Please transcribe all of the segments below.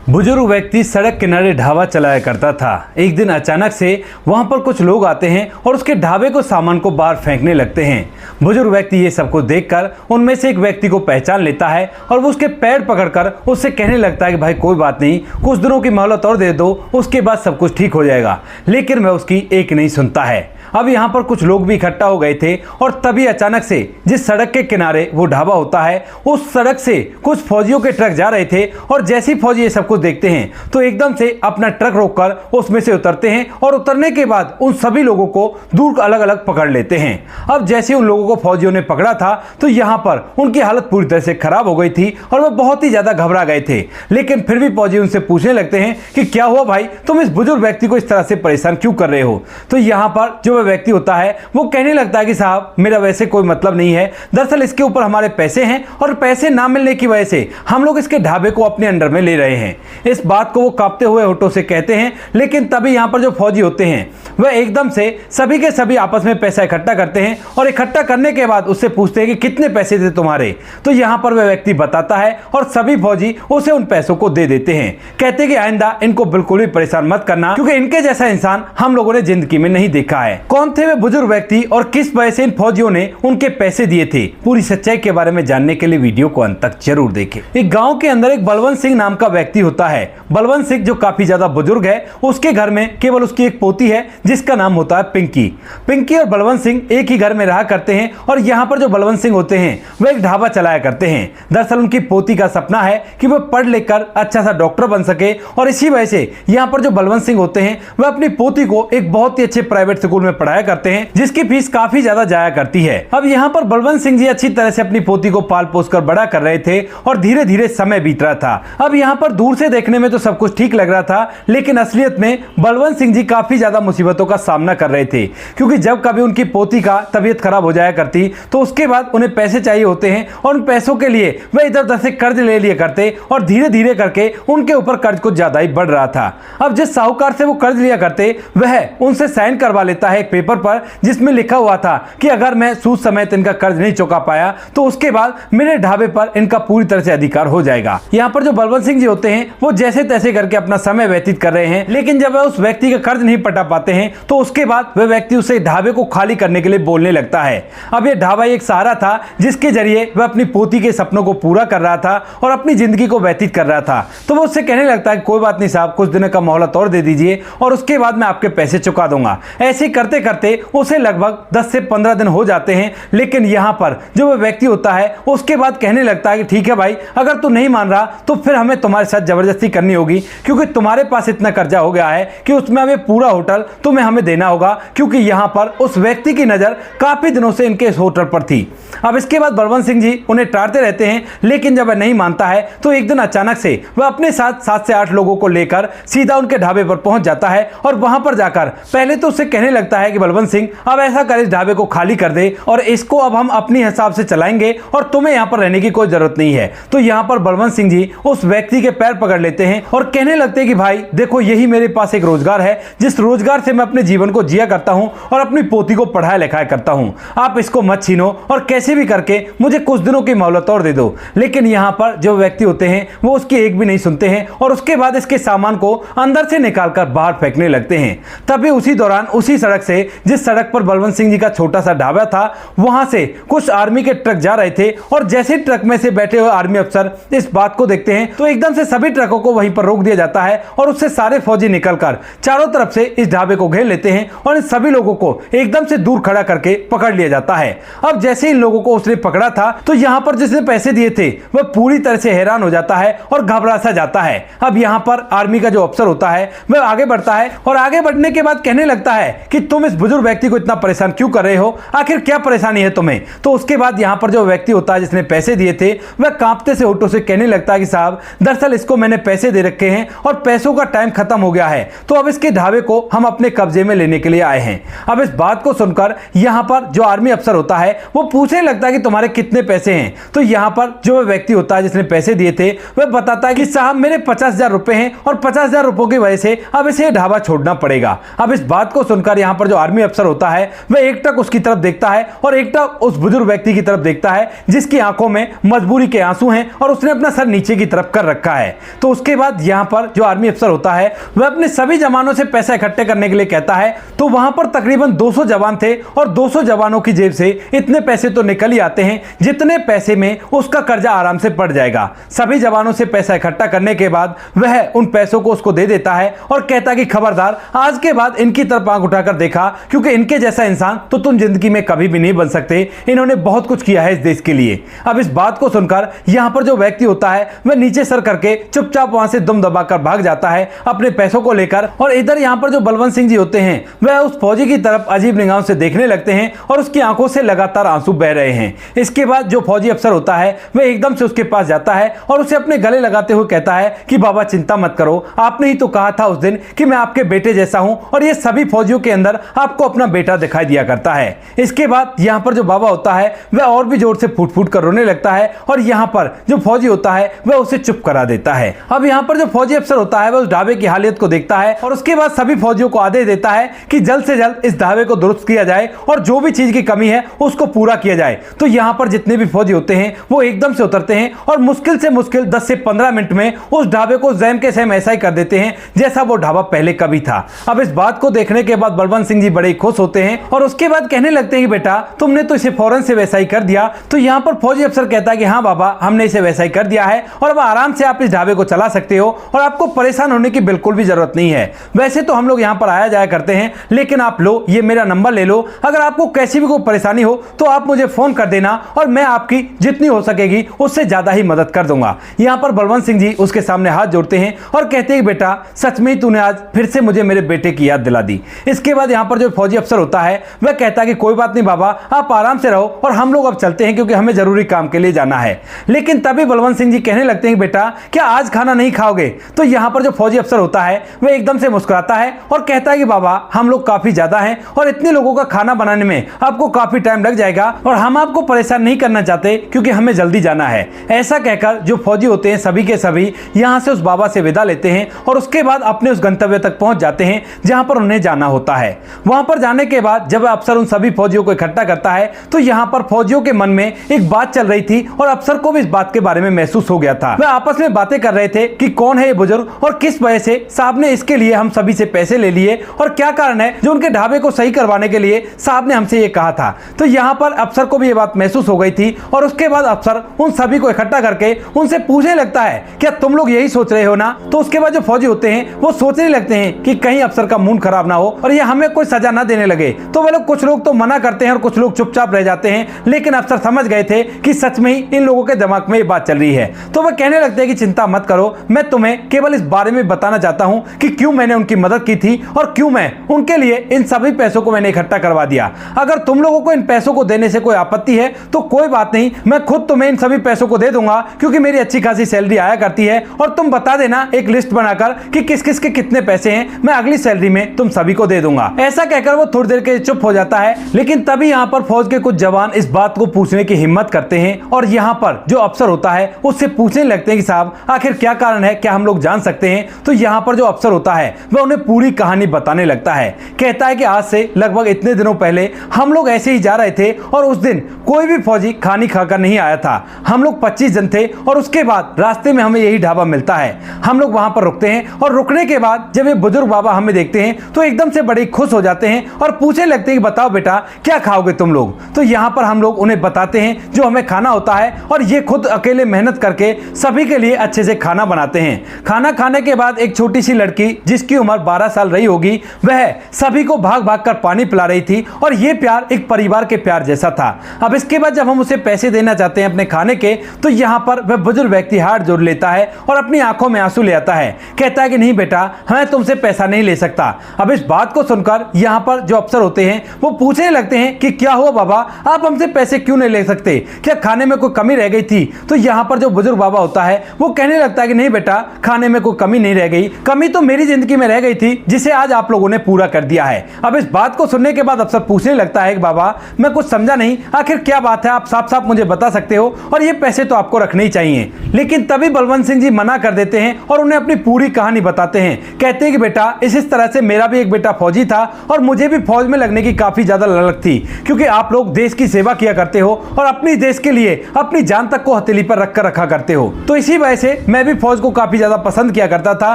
बुजुर्ग व्यक्ति सड़क किनारे ढाबा चलाया करता था। एक दिन अचानक से वहां पर कुछ लोग आते हैं और उसके ढाबे को सामान को बाहर फेंकने लगते हैं। बुजुर्ग व्यक्ति ये सब कुछ देखकर उनमें से एक व्यक्ति को पहचान लेता है और वो उसके पैर पकड़कर उससे कहने लगता है कि भाई कोई बात नहीं, कुछ दिनों की मोहलत और दे दो, उसके बाद सब कुछ ठीक हो जाएगा। लेकिन वह उसकी एक नहीं सुनता है। अब यहाँ पर कुछ लोग भी इकट्ठा हो गए थे और तभी अचानक से जिस सड़क के किनारे वो ढाबा होता है उस सड़क से कुछ फौजियों के ट्रक जा रहे थे और जैसे ही फौजी ये सब कुछ देखते हैं तो एकदम से अपना ट्रक रोककर उसमें से उतरते हैं और उतरने के बाद उन सभी लोगों को दूर अलग अलग पकड़ लेते हैं। अब जैसे उन लोगों को फौजियों ने पकड़ा था तो यहाँ पर उनकी हालत पूरी तरह से खराब हो गई थी और वह बहुत ही ज्यादा घबरा गए थे। लेकिन फिर भी फौजी उनसे पूछने लगते हैं कि क्या हुआ भाई, तुम इस बुजुर्ग व्यक्ति को इस तरह से परेशान क्यों कर रहे हो। तो यहाँ पर जो व्यक्ति होता है वो कहने लगता है कि साहब मेरा वैसे कोई मतलब नहीं है, दरअसल इसके ऊपर हमारे पैसे हैं और पैसे ना मिलने की वजह से हम लोग इसके ढाबे को अपने अंडर में ले रहे हैं। इस बात को वो कांपते हुए होठों से कहते हैं। लेकिन तभी यहाँ पर जो फौजी होते हैं वह एकदम से सभी के सभी आपस में पैसा इकट्ठा करते हैं और इकट्ठा करने के बाद उससे पूछते हैं कि कितने पैसे थे तुम्हारे। तो यहाँ पर वह व्यक्ति बताता है और सभी फौजी उसे उन पैसों को दे देते हैं। कहते हैं कि आइंदा इनको बिल्कुल भी परेशान मत करना, क्योंकि इनके जैसा इंसान हम लोगों ने जिंदगी में नहीं देखा है। कौन थे वे बुजुर्ग व्यक्ति और किस वजह से इन फौजियों ने उनके पैसे दिए थे, पूरी सच्चाई के बारे में जानने के लिए वीडियो को अंत तक जरूर देखें। एक गांव के अंदर एक बलवंत सिंह नाम का व्यक्ति होता है। बलवंत सिंह जो काफी ज्यादा बुजुर्ग है, उसके घर में केवल उसकी एक पोती है जिसका नाम होता है पिंकी। पिंकी और बलवंत सिंह एक ही घर में रहा करते हैं और यहाँ पर जो बलवंत सिंह होते हैं वह एक ढाबा चलाया करते हैं। दरअसल उनकी पोती का सपना है कि वह पढ़ लिख कर अच्छा सा डॉक्टर बन सके और इसी वजह से यहाँ पर जो बलवंत सिंह होते हैं वह अपनी पोती को एक बहुत ही अच्छे प्राइवेट स्कूल में पढ़ाया करते हैं जिसकी फीस काफी ज्यादा जाया करती है। अब यहाँ पर बलवंत सिंह जी अच्छी तरह से अपनी पोती को पाल पोस कर बड़ा कर रहे थे और धीरे धीरे समय बीत रहा था। अब यहाँ पर दूर से देखने में तो सब कुछ ठीक लग रहा था, लेकिन असलियत में बलवंत सिंह जी काफी ज्यादा मुसीबतों का सामना कर रहे थे, क्योंकि जब कभी उनकी पोती का तबीयत खराब हो जाया करती तो उसके बाद उन्हें पैसे चाहिए होते हैं और उन पैसों के लिए वह इधर उधर से कर्ज ले लिया करते और धीरे धीरे करके उनके ऊपर कर्ज कुछ ज्यादा ही बढ़ रहा था। अब जिस साहूकार से वो कर्ज लिया करते वह उनसे साइन करवा लेता है एक पेपर पर जिसमें लिखा हुआ था कि अगर मैं सूद समेत इनका कर्ज नहीं चुका पाया तो उसके बाद मेरे ढाबे पर इनका पूरी तरह से अधिकार हो जाएगा। यहाँ पर जो बलवंत सिंह जी होते हैं वो जैसे तैसे करके अपना समय व्यतीत कर रहे हैं, लेकिन जब वह उस व्यक्ति का कर्ज नहीं पटा पाते हैं तो उसके बाद वह व्यक्ति उसे ढाबे को खाली करने के लिए बोलने लगता है। अब यह ढाबा एक सहारा था जिसके जरिए वह अपनी पोती के सपनों को पूरा कर रहा था और अपनी जिंदगी को व्यतीत कर रहा था। तो वो उससे कहने लगता है कोई बात नहीं साहब, कुछ दिनों का मोहलत और दे दीजिए और उसके बाद मैं आपके पैसे चुका दूंगा। ऐसे करते करते उसे लगभग 10 से 15 दिन हो जाते हैं। लेकिन यहाँ पर जो वह व्यक्ति होता है उसके बाद कहने लगता है कि ठीक है भाई, अगर तू नहीं मान रहा तो फिर हमें तुम्हारे साथ जबरदस्ती करनी होगी, क्योंकि तुम्हारे पास इतना कर्जा हो गया है कि उसमें हमें पूरा होटल तुम्हें हमें देना होगा, क्योंकि यहाँ पर उस व्यक्ति की नजर काफी दिनों से इनके इस होटल पर थी। अब इसके बाद बलवंत सिंह जी उन्हें टारते रहते हैं, लेकिन जब वह नहीं मानता है तो एक दिन अचानक से वह अपने साथ 7 से 8 लोगों को लेकर सीधा उनके ढाबे पर पहुंच जाता है और वहां पर जाकर पहले तो उससे कहने लगता है कि बलवंत सिंह अब ऐसा कर, इस ढाबे को खाली कर दे और इसको अब हम अपने हिसाब से चलाएंगे और तुम्हें यहाँ पर रहने की कोई जरूरत नहीं है। तो यहाँ पर बलवंत सिंह जी उस व्यक्ति के पैर पकड़ लेते हैं और कहने लगते हैं कि भाई देखो, यही मेरे पास एक रोजगार है जिस रोजगार से मैं अपने जीवन को जिया करता हूं और अपनी पोती को पढ़ाया लिखाया करता हूं। आप इसको मत छीनो और कैसे भी करके मुझे कुछ दिनों की मोहलत और दे दो। लेकिन यहाँ पर जो व्यक्ति होते हैं वो उसकी एक भी नहीं सुनते हैं और उसके बाद इसके सामान को अंदर से निकालकर बाहर फेंकने लगते हैं। तभी उसी दौरान उसी सड़क से, जिस सड़क पर बलवंत सिंह जी का छोटा सा ढाबा था, वहां से कुछ आर्मी के ट्रक जा रहे थे और जैसे ट्रक में से बैठे हुए आर्मी अफसर इस बात को देखते हैं तो एकदम से सभी ट्रकों को वहीं पर रोक दिया जाता है और उससे सारे फौजी निकलकर चारों तरफ से इस ढाबे को घेर लेते हैं और इन सभी लोगों को एकदम से दूर खड़ा करके पकड़ लिया जाता है। अब जैसे इन लोगों को उसने पकड़ा था तो यहाँ पर जिसने पैसे दिए थे वह पूरी तरह से हैरान हो जाता है और घबरा सा जाता है। अब यहाँ पर आर्मी का जो अफसर होता है वह आगे बढ़ता है और आगे बढ़ने के बाद कहने लगता है कि तुम इस बुजुर्ग व्यक्ति को इतना परेशान क्यों कर रहे हो, आखिर क्या परेशानी है तुम्हें। तो उसके बाद यहाँ पर जो व्यक्ति होता है जिसने पैसे दिए थे वह कांपते से होठों से कहने लगता है कि साहब दरअसल इसको मैंने पैसे दे रखे हैं और पैसों का टाइम खत्म हो गया है, तो अब इसके ढाबे को हम अपने कब्जे में लेने के लिए आए हैं। अब इस बात को सुनकर यहाँ पर जो आर्मी अफसर होता है वो पूछने लगता है कि तुम्हारे कितने पैसे हैं। तो यहाँ पर जो व्यक्ति होता है जिसने पैसे दिए थे वह बताता है कि साहब मेरे 50,000 रुपए हैं और 50,000 रुपयों की वजह से अब इसे ढाबा छोड़ना पड़ेगा। अब इस बात को सुनकर यहाँ पर जो आर्मी अफसर होता है वह एकटक उसकी तरफ देखता है और एकटक उस बुजुर्ग व्यक्ति की तरफ देखता है जिसकी आंखों में मजबूरी के आंसू हैं और उसने अपना सर नीचे की तरफ कर रखा है। तो उसके बाद यहां पर जो आर्मी अफसर होता है वह अपने सभी जवानों से पैसा इकट्ठे करने के लिए कहता है। तो वहां पर तकरीबन 200 जवान थे और 200 जवानों की जेब से इतने पैसे तो निकल ही आते हैं जितने पैसे में उसका कर्जा आराम से पड़ जाएगा। सभी जवानों से पैसा इकट्ठा करने के बाद वह उन पैसों को उसको दे देता है और कहता है कि खबरदार आज के बाद इनकी तरफ आंख उठाकर देखा, क्योंकि इनके जैसा इंसान तो तुम जिंदगी में कभी भी नहीं बन सकते। इन्होंने बहुत कुछ किया है इस देश के लिए। अब इस बात को सुनकर यहां पर जो व्यक्ति होता है वह नीचे सर करके चुपचाप वहां से दुम दबाकर भाग जाता है अपने पैसों को लेकर। और इधर यहां पर जो बलवंत सिंह जी होते हैं वह उस फौजी की तरफ अजीब निगाहों से देखने लगते हैं और उसकी आंखों से लगातार आंसू बह रहे हैं। इसके बाद जो फौजी अफसर होता है वह एकदम से उसके पास जाता है और उसे अपने गले लगाते हुए कहता है कि बाबा चिंता मत करो, आपने ही तो कहा था उस दिन कि मैं आपके बेटे जैसा हूं और ये सभी फौजियों के अंदर आपको अपना बेटा दिखाई दिया करता है। इसके बाद यहां पर जो बाबा होता है वह और भी जोर से फूट फूट कर रोने लगता है और यहां पर जो फौजी होता है वह उसे चुप करा देता है। अब यहां पर जो फौजी अफसर होता है वह उस ढाबे की हालत को देखता है और उसके बाद सभी फौजियों को आदेश देता है कि जल्द से जल्द इस ढाबे को दुरुस्त किया जाए और जो भी चीज की कमी है उसको पूरा किया जाए। तो यहां पर जितने भी फौजी होते हैं वो एकदम से उतरते हैं और मुश्किल से मुश्किल 10 से 15 मिनट में उस ढाबे को जैम के सेम ऐसा ही कर देते हैं जैसा वो ढाबा पहले कभी था। अब इस बात को देखने के बाद बलवंत सिंह जी बड़े खुश होते हैं और उसके बाद कहने लगते हैं कि बेटा तुमने तो इसे फौरन से वैसा ही कर दिया। तो यहां पर फौजी अफसर कहता है कि हाँ बाबा, हमने इसे वैसा ही कर दिया है और अब आराम से आप इस ढाबे को चला सकते हो और आपको परेशान होने की बिल्कुल भी जरूरत नहीं है। वैसे तो हम लोग यहां पर आया जाया करते हैं, लेकिन आप लो, ये मेरा नंबर ले लो, अगर आपको कैसी भी कोई परेशानी हो तो आप मुझे फोन कर देना और मैं आपकी जितनी हो सकेगी उससे ज्यादा ही मदद कर दूंगा। यहां पर बलवंत सिंह जी उसके सामने हाथ जोड़ते हैं और कहते हैं बेटा सच में तूने आज फिर से मुझे मेरे बेटे की याद दिला दी। इसके बाद यहां पर जो फौजी अफसर होता है वह कहता है कि कोई बात नहीं बाबा, आप आराम से रहो और हम लोग अब चलते हैं क्योंकि हमें जरूरी काम के लिए जाना है। लेकिन तभी बलवंत सिंह जी कहने लगते हैं बेटा क्या आज खाना नहीं खाओगे? तो यहां पर जो फौजी अफसर होता है वह एकदम से मुस्कुराता है और कहता है कि बाबा हम लोग काफी ज्यादा हैं और इतने लोगों का खाना बनाने में आपको काफी टाइम लग जाएगा और हम आपको परेशान नहीं करना चाहते क्योंकि हमें जल्दी जाना है। ऐसा कहकर जो फौजी होते हैं सभी के सभी यहां से उस बाबा से विदा लेते हैं और उसके बाद अपने उस गंतव्य तक पहुंच जाते हैं जहां पर उन्हें जाना होता है। वहां पर जाने के बाद जब अफसर उन सभी फौजियों को इकट्ठा करता है तो यहां पर फौजियों के मन में एक बात चल रही थी और अफसर को भी इस बात के बारे में महसूस हो गया था। वह आपस में बातें कर रहे थे कि कौन है ये बुजुर्ग और किस वजह से साहब ने इसके लिए हम सभी से पैसे ले लिए और क्या कारण है जो उनके ढाबे को सही करवाने के लिए साहब ने हमसे ये कहा था। तो यहां पर अफसर को भी ये बात महसूस हो गई थी और उसके बाद अफसर उन सभी को इकट्ठा करके उनसे पूछने लगता है क्या तुम लोग यही सोच रहे हो ना? तो उसके बाद जो फौजी होते हैं वो सोचने लगते हैं कि कहीं अफसर का मूड खराब ना हो और ये हमें कोई सजा ना देने लगे। तो वे लोग कुछ लोग तो मना करते हैं और कुछ लोग चुपचाप रह जाते हैं, लेकिन अफसर समझ गए थे कि सच में ही इन लोगों के दिमाग में ये बात चल रही है। तो वह कहने लगते हैं कि चिंता मत करो, मैं तुम्हें केवल इस बारे में बताना चाहता हूं कि क्यों मैंने उनकी मदद की थी और क्यों मैं उनके लिए इन सभी पैसों को मैंने इकट्ठा करवा दिया। अगर तुम लोगों को इन पैसों को देने से कोई आपत्ति है तो कोई बात नहीं, मैं खुद तुम्हें इन सभी पैसों को दे दूंगा क्योंकि मेरी अच्छी खासी सैलरी आया करती है और तुम बता देना एक लिस्ट बनाकर कि किस किस के कितने पैसे हैं, मैं अगली सैलरी में तुम सभी को दे दूंगा। ऐसा कहकर वो थोड़ी देर के चुप हो जाता है, लेकिन तभी यहाँ पर फौज के कुछ जवान इस बात को पूछने की हिम्मत करते हैं और यहाँ पर जो अफसर होता है उससे पूछने लगते हैं कि साहब आखिर क्या कारण है, क्या हम लोग जान सकते हैं? तो यहाँ पर जो अफसर होता है वह उन्हें पूरी कहानी बताने लगता है। कहता है कि आज से लगभग इतने दिनों पहले हम लोग ऐसे ही जा रहे थे और उस दिन कोई भी फौजी खानी खाकर नहीं आया था। हम लोग 25 जन थे और उसके बाद रास्ते में हमें यही ढाबा मिलता है। हम लोग वहां पर रुकते हैं और रुकने के बाद जब ये बुजुर्ग बाबा हमें देखते हैं तो एकदम से बड़े खुश हो जाते हैं और पूछने लगते हैं कि बताओ बेटा क्या खाओगे तुम लोग? तो यहाँ पर हम लोग उन्हें बताते हैं जो हमें खाना होता है और ये खुद अकेले मेहनत करके सभी के लिए अच्छे से खाना बनाते हैं। खाना खाने के बाद एक छोटी सी लड़की जिसकी उम्र 12 साल रही होगी वह सभी को भाग भाग कर पानी पिला रही थी और ये प्यार एक परिवार के प्यार जैसा था। अब इसके बाद जब हम उसे पैसे देना चाहते हैं अपने खाने के तो यहाँ पर वह बुजुर्ग व्यक्ति हाथ जोड़ लेता है और अपनी आंखों में आंसू ले आता है। कहता है कि नहीं बेटा, मैं तुमसे पैसा नहीं ले सकता। अब इस बात को सुनकर यहाँ पर जो अफसर होते हैं वो पूछने लगते हैं कि क्या हुआ बाबा, आप हमसे पैसे क्यों नहीं ले सकते? क्या खाने में कोई कमी रह गई थी? तो यहाँ पर जो बुजुर्ग बाबा होता है वो कहने लगता है कि नहीं बेटा, खाने में कोई कमी नहीं रह गई, कमी तो मेरी जिंदगी में रह गई थी जिसे आज आप लोगों ने पूरा कर कर दिया है। अब इस बात को सुनने के बाद अफसर पूछने लगता है कि बाबा मैं कुछ समझा नहीं, आखिर क्या बात है, आप साफ साफ मुझे बता सकते हो, और ये पैसे तो आपको रखने ही चाहिए। लेकिन तभी बलवंत सिंह जी मना कर देते हैं और उन्हें अपनी पूरी कहानी बताते हैं। कहते हैं कि बेटा इस तरह से मेरा भी एक बेटा फौजी था और मुझे भी फौज में लगने की काफी ज्यादा ललक थी, क्योंकि आप लोग देश की सेवा किया करते हो और अपनी देश के लिए अपनी जान तक को हथेली पर रखकर रखा करते हो। तो इसी वजह से मैं भी फौज को काफी ज्यादा पसंद किया करता था,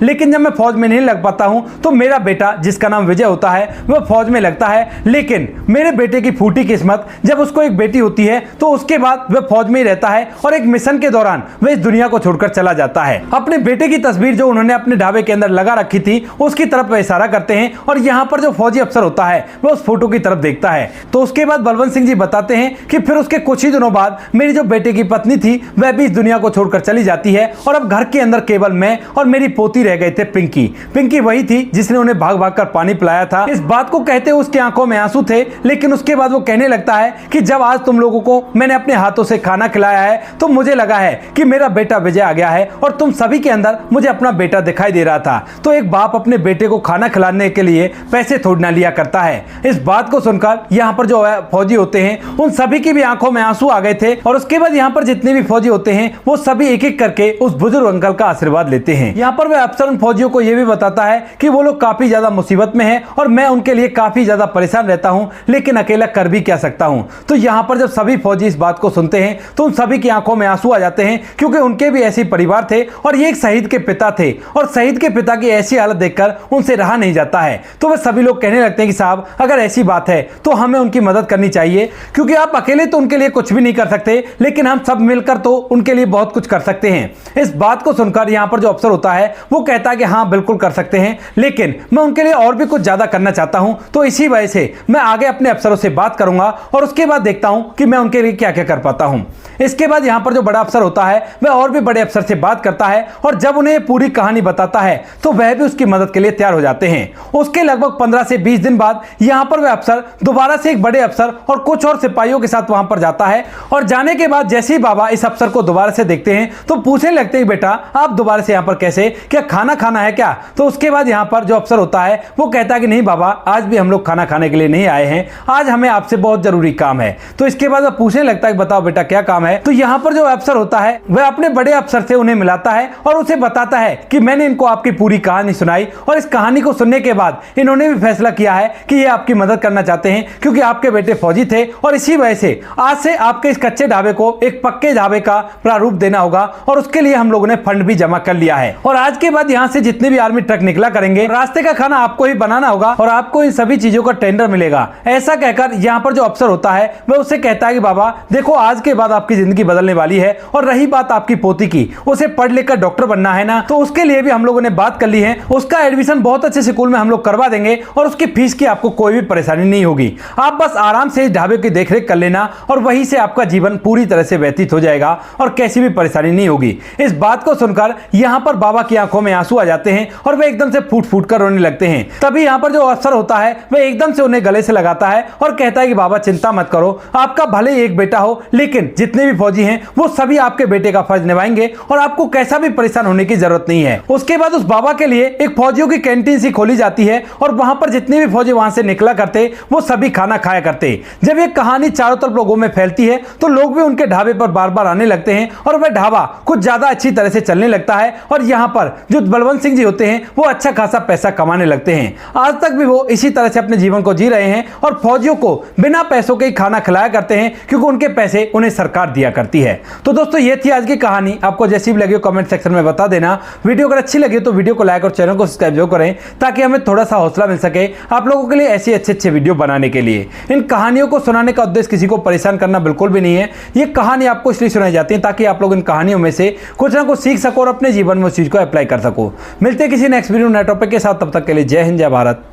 लेकिन जब मैं फौज में नहीं लग पाता हूं तो मेरा बेटा जिसका नाम विजय होता है वह फौज में लगता है। लेकिन मेरे बेटे की फूटी किस्मत, जब उसको एक बेटी होती है तो उसके बाद वह फौज में ही रहता है और एक मिशन के दौरान वह इस दुनिया को छोड़कर चला जाता है। अपने बेटे की तस्वीर जो उन्होंने अपने ढाबे के अंदर लगा रखी थी उसकी तरफ वह इशारा करते हैं और यहाँ पर जो फौजी अफसर होता है वह उस फोटो की तरफ देखता है। तो उसके बाद बलवंत सिंह जी बताते हैं कि फिर उसके कुछ ही दिनों बाद मेरी जो बेटे की पत्नी थी वह भी इस दुनिया को छोड़कर चली जाती है और अब घर के अंदर केवल मैं और मेरी पोती रह गए थे पिंकी। पिंकी वही थी जिसने उन्हें भाग भाग कर पानी पिलाया था। इस बात को कहते हुए उसकी आंखों में आंसू थे, लेकिन उसके बाद वो कहने लगता है कि जब आज तुम लोगों को मैंने अपने हाथों से खाना खिलाया है तो मुझे लगा है कि मेरा बेटा विजय आ गया है और तुम सभी के अंदर मुझे अपना बेटा दिखाई दे रहा था। तो एक बाप अपने बेटे को खाना खिलाने के लिए पैसे थोड़ी ना लिया करता है। इस बात को सुनकर यहाँ पर जो फौजी होते हैं उन सभी की भी आंखों में आंसू आ गए थे और उसके बाद यहाँ पर जितने भी फौजी होते हैं वो सभी एक एक करके उस बुजुर्ग अंकल का आशीर्वाद लेते हैं। यहाँ पर वह अफसर उन फौजियों को यह भी बताता है कि वो लोग काफी ज्यादा मुसीबत में हैं और मैं उनके लिए काफी ज्यादा परेशान रहता हूँ, लेकिन अकेला कर भी क्या सकता हूँ। तो यहाँ पर जब सभी फौजी इस बात को सुनते हैं तो उन सभी की आंखों में आंसू आ जाते हैं, क्योंकि उनके भी ऐसे परिवार थे और ये एक शहीद के पिता थे और शहीद के पिता की ऐसी हालत देखकर उनसे रहा नहीं जाता है। तो वह सभी लोग कहने लगते हैं कि साहब अगर ऐसी बात है तो हमें उनकी मदद करनी चाहिए, क्योंकि आप अकेले तो उनके लिए कुछ भी नहीं कर सकते, लेकिन हम सब मिलकर तो उनके लिए बहुत कुछ कर सकते हैं। इस बात को सुनकर यहाँ पर जो अफसर होता है वो कहता है कि हाँ बिल्कुल कर सकते हैं, लेकिन मैं उनके लिए और भी कुछ ज्यादा करना चाहता हूं, तो इसी वजह से मैं आगे अपने अफसरों से बात करूंगा और उसके बाद देखता हूं कि मैं उनके लिए क्या क्या कर पाता हूं। इसके बाद यहाँ पर जो बड़ा अफसर होता है वह और भी बड़े अफसर से बात करता है और जब उन्हें पूरी कहानी बताता है तो वह भी उसकी मदद के लिए तैयार हो जाते हैं। उसके लगभग 15 से 20 दिन बाद यहाँ पर वह अफसर दोबारा से एक बड़े अफसर और कुछ और सिपाहियों के साथ वहां पर जाता है और जाने के बाद जैसे ही बाबा इस अफसर को दोबारा से देखते हैं तो पूछने लगते हैं बेटा आप दोबारा से यहाँ पर कैसे, क्या खाना खाना है क्या? तो उसके बाद यहाँ पर जो अफसर होता है वो कहता है कि नहीं बाबा आज भी हम लोग खाना खाने के लिए नहीं आए हैं, आज हमें आपसे बहुत जरूरी काम है। तो इसके बाद वह पूछने लगता है बताओ बेटा क्या काम है? तो यहाँ पर जो अफसर होता है वह अपने बड़े अफसर से उन्हें मिलाता है और उसे बताता है कि मैंने इनको आपकी पूरी कहानी सुनाई और इस कहानी को सुनने के बाद इन्होंने भी फैसला किया है कि ये आपकी मदद करना चाहते हैं, क्योंकि आपके बेटे फौजी थे और इसी वजह से आज से आपके इस कच्चे ढाबे को एक पक्के ढाबे का प्रारूप देना होगा और उसके लिए हम लोगों ने फंड भी जमा कर लिया है। और आज के बाद यहाँ से जितने भी आर्मी ट्रक निकला करेंगे रास्ते का खाना आपको ही बनाना होगा और आपको इन सभी चीजों का टेंडर मिलेगा। ऐसा कहकर यहाँ पर जो अफसर होता है वह उससे कहता है कि बाबा देखो आज के बाद आपकी जिंदगी बदलने वाली है और रही बात आपकी पोती की, उसे पढ़ लिख कर डॉक्टर बनना है ना, तो उसके लिए भी हम लोगों ने बात कर ली है। उसका एडमिशन बहुत अच्छे स्कूल में हम लोग करवा देंगे और उसकी फीस की आपको कोई भी परेशानी नहीं होगी। आप बस आराम से इस ढाबे की देखरेख कर लेना और वहीं से आपका जीवन पूरी तरह से व्यतीत हो जाएगा और कैसी भी परेशानी नहीं होगी। इस बात को सुनकर यहाँ पर बाबा की आंखों में आंसू आ जाते हैं और वे एकदम से फूट फूट कर रोने लगते हैं। तभी यहाँ पर जो अफसर होता है वह एकदम से उन्हें गले से लगाता है और कहता है कि बाबा चिंता मत करो, आपका भले एक बेटा हो लेकिन जितने भी फौजी हैं वो सभी आपके बेटे का फर्ज निभाएंगे और आपको कैसा भी परेशान होने की जरूरत नहीं है। उसके बाद उस बाबा के लिए एक फौजियों की कैंटीन सी खोली जाती है और वहां पर जितने भी फौजी वहां से निकला करते वो सभी खाना खाया करते। जब ये कहानी चारों तरफ लोगों में फैलती है तो लोग भी उनके ढाबे पर बार बार आने लगते हैं और वह ढाबा कुछ ज्यादा अच्छी तरह से चलने लगता है और यहाँ पर जो बलवंत सिंह जी होते हैं वो अच्छा खासा पैसा कमाने लगते हैं। आज तक भी वो इसी तरह से अपने जीवन को जी रहे हैं और फौजियों को बिना पैसों के ही खाना खिलाया करते हैं, क्योंकि उनके पैसे उन्हें सरकार दिया करती है। तो दोस्तों ये थी आज की कहानी, आपको जैसी भी लगी हो कमेंट सेक्शन में बता देना। वीडियो अगर अच्छी लगी तो वीडियो को लाइक और चैनल को सब्सक्राइब जरूर करें ताकि हमें थोड़ा सा हौसला मिल सके आप लोगों के लिए ऐसे अच्छे वीडियो बनाने के लिए। इन कहानियों को सुनाने का उद्देश्य किसी को परेशान करना बिल्कुल भी नहीं है। ये कहानी आपको इसलिए सुनाई जाती है ताकि आप लोग इन कहानियों में से कुछ ना कुछ सीख सको और अपने जीवन में उस चीज को अप्लाई कर सको। मिलते हैं किसी नेक्स्ट वीडियो नए टॉपिक के साथ, तब तक के लिए जय हिंद, जय भारत,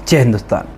जय हिंदुस्तान।